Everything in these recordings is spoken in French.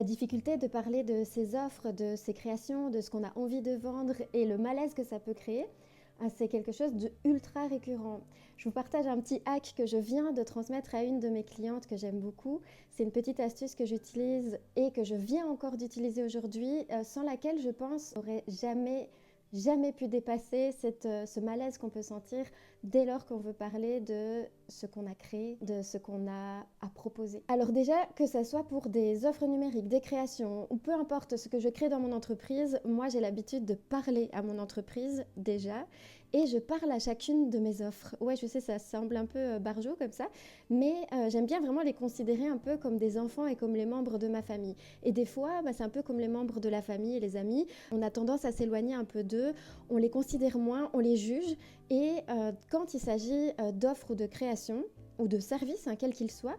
La difficulté de parler de ses offres, de ses créations, de ce qu'on a envie de vendre et le malaise que ça peut créer, c'est quelque chose d'ultra récurrent. Je vous partage un petit hack que je viens de transmettre à une de mes clientes que j'aime beaucoup. C'est une petite astuce que j'utilise et que je viens encore d'utiliser aujourd'hui, sans laquelle je pense n'aurais jamais pu dépasser ce malaise qu'on peut sentir dès lors qu'on veut parler de ce qu'on a créé, de ce qu'on a à proposer. Alors déjà, que ça soit pour des offres numériques, des créations, ou peu importe ce que je crée dans mon entreprise, moi j'ai l'habitude de parler à mon entreprise déjà, et je parle à chacune de mes offres. Ouais, je sais, ça semble un peu barjot comme ça, mais j'aime bien vraiment les considérer un peu comme des enfants et comme les membres de ma famille. Et des fois, c'est un peu comme les membres de la famille et les amis, on a tendance à s'éloigner un peu d'eux, on les considère moins, on les juge, et quand il s'agit d'offres ou de créations, ou de services, quels qu'ils soient,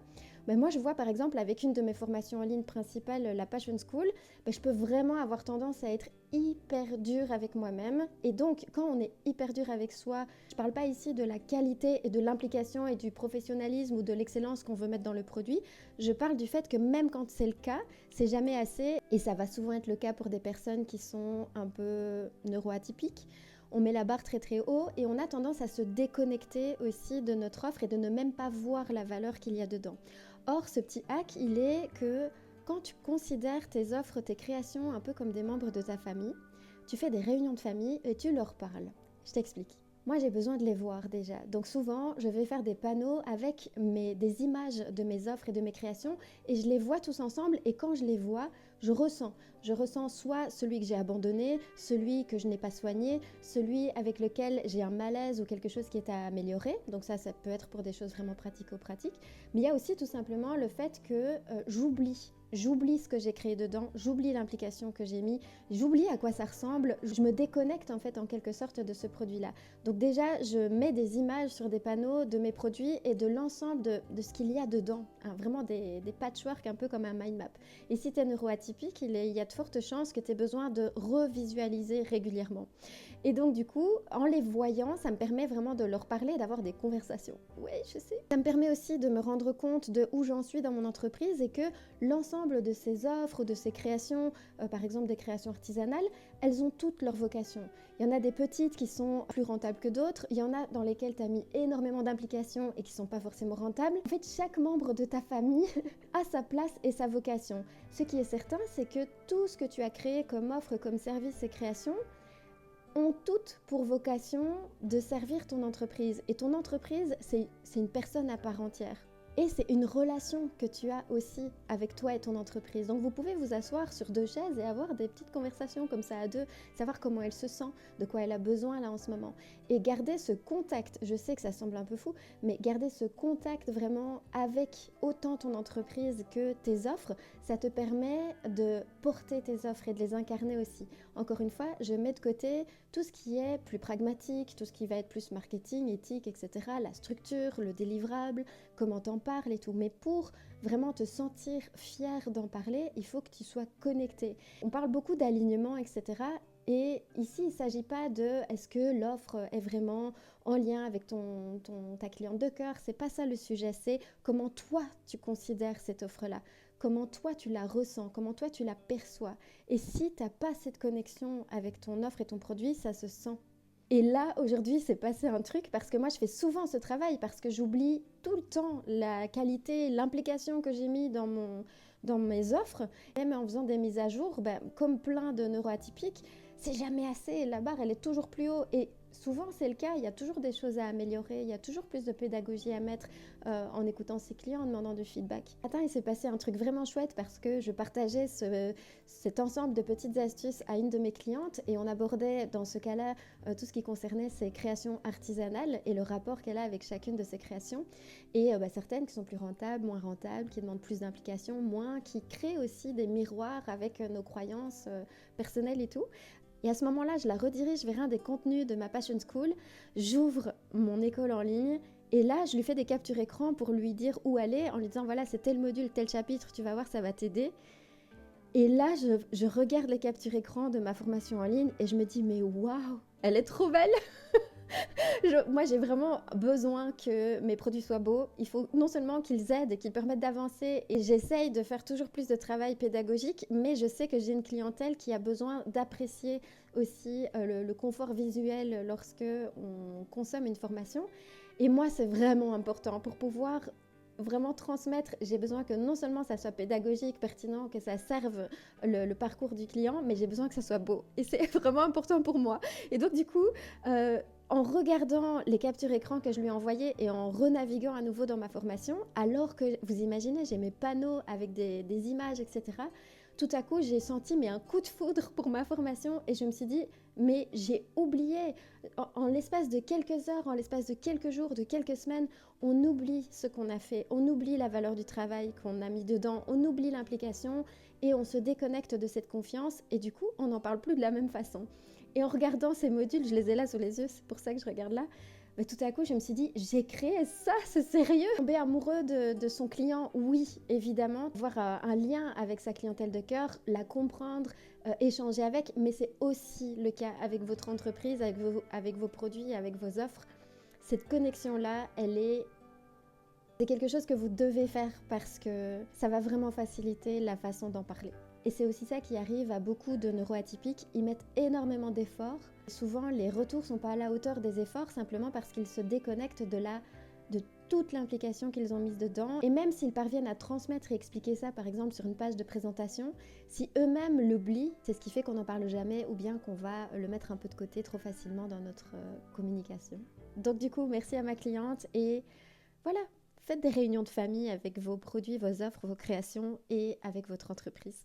moi je vois par exemple avec une de mes formations en ligne principales, la Passion School, je peux vraiment avoir tendance à être hyper dure avec moi-même. Et donc quand on est hyper dur avec soi, je ne parle pas ici de la qualité et de l'implication et du professionnalisme ou de l'excellence qu'on veut mettre dans le produit, je parle du fait que même quand c'est le cas, c'est jamais assez, et ça va souvent être le cas pour des personnes qui sont un peu neuroatypiques. On met la barre très très haut et on a tendance à se déconnecter aussi de notre offre et de ne même pas voir la valeur qu'il y a dedans. Or, ce petit hack, il est que quand tu considères tes offres, tes créations un peu comme des membres de ta famille, tu fais des réunions de famille et tu leur parles. Je t'explique. Moi, j'ai besoin de les voir déjà. Donc souvent, je vais faire des panneaux avec des images de mes offres et de mes créations et je les vois tous ensemble, et quand je les vois, je ressens. Je ressens soit celui que j'ai abandonné, celui que je n'ai pas soigné, celui avec lequel j'ai un malaise ou quelque chose qui est à améliorer. Donc ça peut être pour des choses vraiment pratico-pratiques. Mais il y a aussi tout simplement le fait que J'oublie ce que j'ai créé dedans, j'oublie l'implication que j'ai mis, j'oublie à quoi ça ressemble, je me déconnecte en fait en quelque sorte de ce produit-là. Donc déjà, je mets des images sur des panneaux de mes produits et de l'ensemble de ce qu'il y a dedans, vraiment des patchworks un peu comme un mind map. Et si tu es neuroatypique, il y a de fortes chances que tu aies besoin de revisualiser régulièrement. Et donc du coup, en les voyant, ça me permet vraiment de leur parler et d'avoir des conversations. Ouais, je sais. Ça me permet aussi de me rendre compte de où j'en suis dans mon entreprise et que l'ensemble de ces offres ou de ces créations, par exemple des créations artisanales, elles ont toutes leur vocation. Il y en a des petites qui sont plus rentables que d'autres, il y en a dans lesquelles tu as mis énormément d'implication et qui ne sont pas forcément rentables. En fait, chaque membre de ta famille a sa place et sa vocation. Ce qui est certain, c'est que tout ce que tu as créé comme offre, comme service et création, ont toutes pour vocation de servir ton entreprise. Et ton entreprise, c'est une personne à part entière. Et c'est une relation que tu as aussi avec toi et ton entreprise. Donc vous pouvez vous asseoir sur deux chaises et avoir des petites conversations comme ça à deux, savoir comment elle se sent, de quoi elle a besoin là en ce moment. Et garder ce contact, je sais que ça semble un peu fou, mais garder ce contact vraiment avec autant ton entreprise que tes offres, ça te permet de porter tes offres et de les incarner aussi. Encore une fois, je mets de côté tout ce qui est plus pragmatique, tout ce qui va être plus marketing, éthique, etc., la structure, le délivrable, comment t'en parles et tout. Mais pour vraiment te sentir fier d'en parler, il faut que tu sois connecté. On parle beaucoup d'alignement, etc. Et ici, il ne s'agit pas de est-ce que l'offre est vraiment en lien avec ta cliente de cœur. C'est pas ça le sujet, c'est comment toi tu considères cette offre-là, comment toi tu la ressens, comment toi tu la perçois. Et si tu n'as pas cette connexion avec ton offre et ton produit, ça se sent. Et là, aujourd'hui, c'est passé un truc parce que moi, je fais souvent ce travail parce que j'oublie tout le temps la qualité, l'implication que j'ai mis dans mes offres. Même en faisant des mises à jour, comme plein de neuroatypiques, c'est jamais assez. La barre, elle est toujours plus haut. Et souvent, c'est le cas. Il y a toujours des choses à améliorer. Il y a toujours plus de pédagogie à mettre en écoutant ses clients, en demandant du feedback. Attends, il s'est passé un truc vraiment chouette parce que je partageais cet ensemble de petites astuces à une de mes clientes et on abordait dans ce cas-là tout ce qui concernait ses créations artisanales et le rapport qu'elle a avec chacune de ses créations. Et certaines qui sont plus rentables, moins rentables, qui demandent plus d'implication, moins, qui créent aussi des miroirs avec nos croyances personnelles et tout. Et à ce moment-là, je la redirige vers un des contenus de ma Passion School, j'ouvre mon école en ligne et là, je lui fais des captures écran pour lui dire où aller en lui disant voilà, c'est tel module, tel chapitre, tu vas voir, ça va t'aider. Et là, je regarde les captures écran de ma formation en ligne et je me dis mais waouh, elle est trop belle. Moi, j'ai vraiment besoin que mes produits soient beaux. Il faut non seulement qu'ils aident, qu'ils permettent d'avancer, et j'essaye de faire toujours plus de travail pédagogique, mais je sais que j'ai une clientèle qui a besoin d'apprécier aussi le confort visuel lorsque on consomme une formation. Et moi, c'est vraiment important pour pouvoir vraiment transmettre. J'ai besoin que non seulement ça soit pédagogique, pertinent, que ça serve le parcours du client, mais j'ai besoin que ça soit beau. Et c'est vraiment important pour moi. Et donc, du coup, en regardant les captures écran que je lui ai envoyées et en renaviguant à nouveau dans ma formation, alors que, vous imaginez, j'ai mes panneaux avec des images, etc., tout à coup, j'ai senti un coup de foudre pour ma formation et je me suis dit, mais j'ai oublié, en l'espace de quelques heures, en l'espace de quelques jours, de quelques semaines, on oublie ce qu'on a fait, on oublie la valeur du travail qu'on a mis dedans, on oublie l'implication et on se déconnecte de cette confiance et du coup, on n'en parle plus de la même façon. Et en regardant ces modules, je les ai là sous les yeux, c'est pour ça que je regarde là, mais tout à coup, je me suis dit, j'ai créé ça, c'est sérieux. Tomber amoureux de son client, oui, évidemment. Avoir un lien avec sa clientèle de cœur, la comprendre, échanger avec, mais c'est aussi le cas avec votre entreprise, avec vos produits, avec vos offres. Cette connexion-là, c'est quelque chose que vous devez faire parce que ça va vraiment faciliter la façon d'en parler. Et c'est aussi ça qui arrive à beaucoup de neuroatypiques, ils mettent énormément d'efforts. Souvent, les retours ne sont pas à la hauteur des efforts simplement parce qu'ils se déconnectent de toute l'implication qu'ils ont mise dedans. Et même s'ils parviennent à transmettre et expliquer ça, par exemple, sur une page de présentation, si eux-mêmes l'oublient, c'est ce qui fait qu'on n'en parle jamais ou bien qu'on va le mettre un peu de côté trop facilement dans notre communication. Donc du coup, merci à ma cliente et voilà, faites des réunions de famille avec vos produits, vos offres, vos créations et avec votre entreprise.